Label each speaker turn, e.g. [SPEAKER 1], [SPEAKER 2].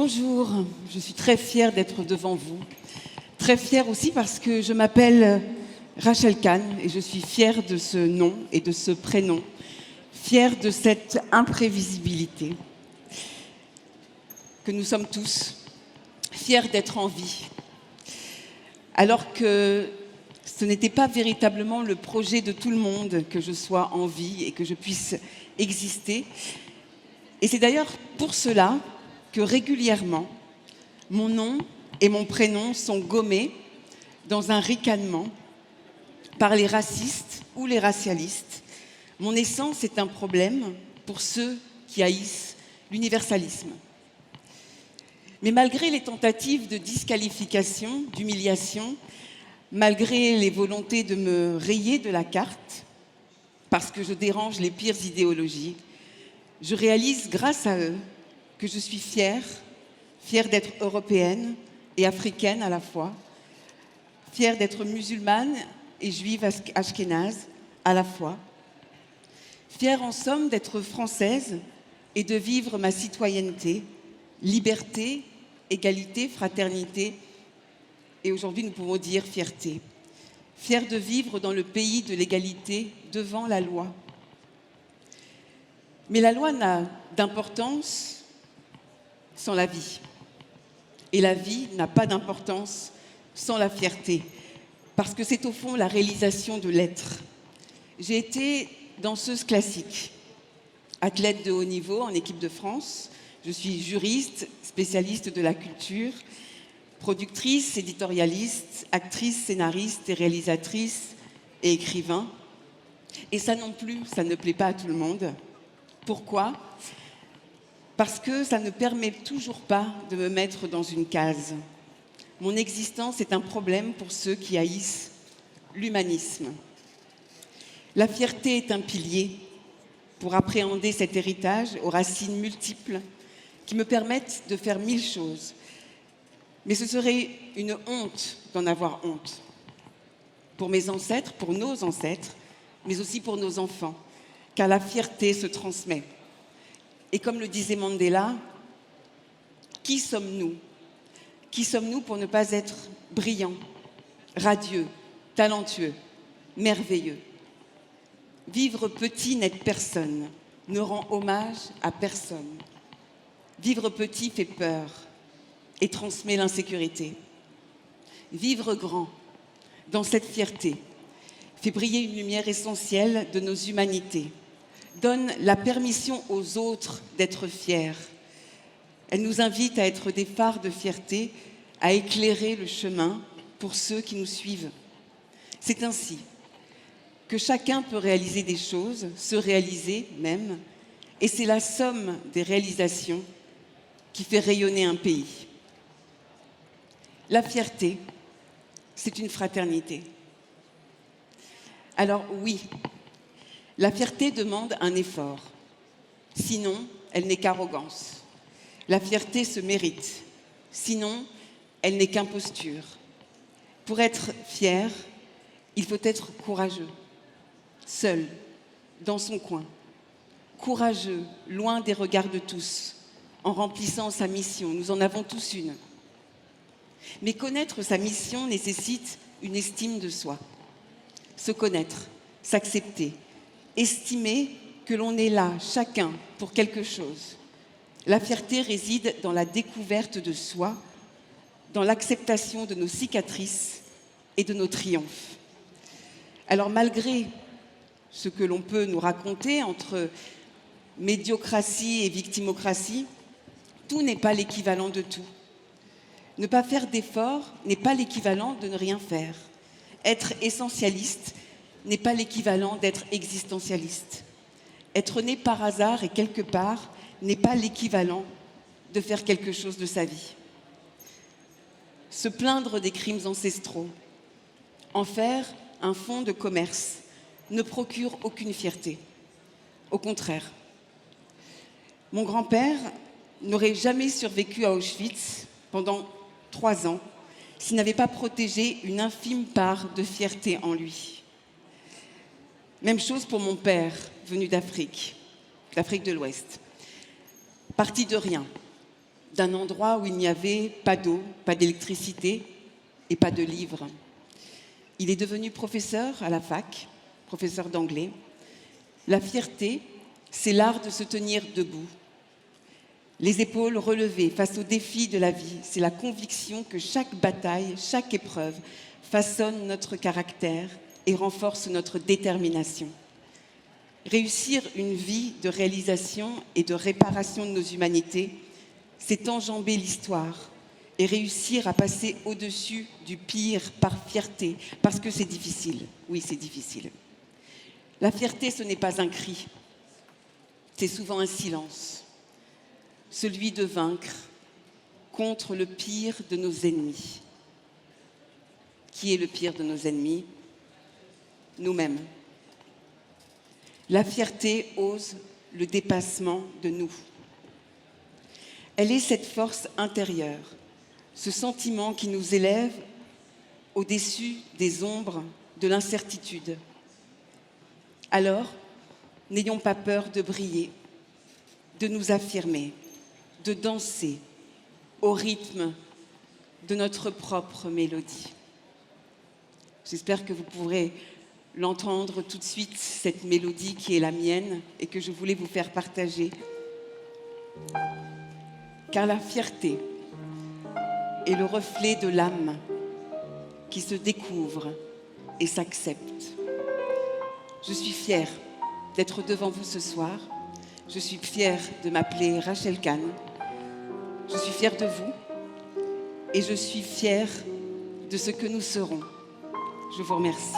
[SPEAKER 1] Bonjour, je suis très fière d'être devant vous. Très fière aussi parce que je m'appelle Rachel Kahn et je suis fière de ce nom et de ce prénom. Fière de cette imprévisibilité que nous sommes tous. Fière d'être en vie. Alors que ce n'était pas véritablement le projet de tout le monde que je sois en vie et que je puisse exister. Et c'est d'ailleurs pour cela que régulièrement, mon nom et mon prénom sont gommés dans un ricanement par les racistes ou les racialistes. Mon essence est un problème pour ceux qui haïssent l'universalisme. Mais malgré les tentatives de disqualification, d'humiliation, malgré les volontés de me rayer de la carte, parce que je dérange les pires idéologies, je réalise grâce à eux que je suis fière d'être européenne et africaine à la fois, fière d'être musulmane et juive ashkénaze à la fois, fière en somme d'être française et de vivre ma citoyenneté, liberté, égalité, fraternité et aujourd'hui nous pouvons dire fierté. Fière de vivre dans le pays de l'égalité devant la loi. Mais la loi n'a d'importance sans la vie. Et la vie n'a pas d'importance sans la fierté, parce que c'est au fond la réalisation de l'être. J'ai été danseuse classique, athlète de haut niveau en équipe de France. Je suis juriste, spécialiste de la culture, productrice, éditorialiste, actrice, scénariste et réalisatrice et écrivain. Et ça non plus, ça ne plaît pas à tout le monde. Pourquoi ? Parce que ça ne permet toujours pas de me mettre dans une case. Mon existence est un problème pour ceux qui haïssent l'humanisme. La fierté est un pilier pour appréhender cet héritage aux racines multiples qui me permettent de faire 1000 choses. Mais ce serait une honte d'en avoir honte. Pour mes ancêtres, pour nos ancêtres, mais aussi pour nos enfants, car la fierté se transmet. Et comme le disait Mandela, qui sommes-nous ? Qui sommes-nous pour ne pas être brillants, radieux, talentueux, merveilleux ? Vivre petit n'aide personne, ne rend hommage à personne. Vivre petit fait peur et transmet l'insécurité. Vivre grand, dans cette fierté, fait briller une lumière essentielle de nos humanités. Donne la permission aux autres d'être fiers. Elle nous invite à être des phares de fierté, à éclairer le chemin pour ceux qui nous suivent. C'est ainsi que chacun peut réaliser des choses, se réaliser même, et c'est la somme des réalisations qui fait rayonner un pays. La fierté, c'est une fraternité. Alors oui, la fierté demande un effort. Sinon, elle n'est qu'arrogance. La fierté se mérite. Sinon, elle n'est qu'imposture. Pour être fier, il faut être courageux. Seul, dans son coin. Courageux, loin des regards de tous, en remplissant sa mission. Nous en avons tous une. Mais connaître sa mission nécessite une estime de soi. Se connaître, s'accepter. Estimer que l'on est là, chacun, pour quelque chose. La fierté réside dans la découverte de soi, dans l'acceptation de nos cicatrices et de nos triomphes. Alors malgré ce que l'on peut nous raconter entre médiocratie et victimocratie, tout n'est pas l'équivalent de tout. Ne pas faire d'efforts n'est pas l'équivalent de ne rien faire. Être essentialiste n'est pas l'équivalent d'être existentialiste. Être né par hasard et quelque part n'est pas l'équivalent de faire quelque chose de sa vie. Se plaindre des crimes ancestraux, en faire un fonds de commerce, ne procure aucune fierté. Au contraire. Mon grand-père n'aurait jamais survécu à Auschwitz pendant 3 ans s'il n'avait pas protégé une infime part de fierté en lui. Même chose pour mon père, venu d'Afrique de l'Ouest. Parti de rien, d'un endroit où il n'y avait pas d'eau, pas d'électricité et pas de livres. Il est devenu professeur à la fac, professeur d'anglais. La fierté, c'est l'art de se tenir debout. Les épaules relevées face aux défis de la vie, c'est la conviction que chaque bataille, chaque épreuve façonne notre caractère et renforce notre détermination. Réussir une vie de réalisation et de réparation de nos humanités, c'est enjamber l'histoire et réussir à passer au-dessus du pire par fierté, parce que c'est difficile. Oui, c'est difficile. La fierté, ce n'est pas un cri, c'est souvent un silence, celui de vaincre contre le pire de nos ennemis. Qui est le pire de nos ennemis? Nous-mêmes. La fierté ose le dépassement de nous. Elle est cette force intérieure, ce sentiment qui nous élève au-dessus des ombres de l'incertitude. Alors, n'ayons pas peur de briller, de nous affirmer, de danser au rythme de notre propre mélodie. J'espère que vous pourrez l'entendre tout de suite, cette mélodie qui est la mienne et que je voulais vous faire partager. Car la fierté est le reflet de l'âme qui se découvre et s'accepte. Je suis fière d'être devant vous ce soir. Je suis fière de m'appeler Rachel Kahn. Je suis fière de vous et je suis fière de ce que nous serons. Je vous remercie.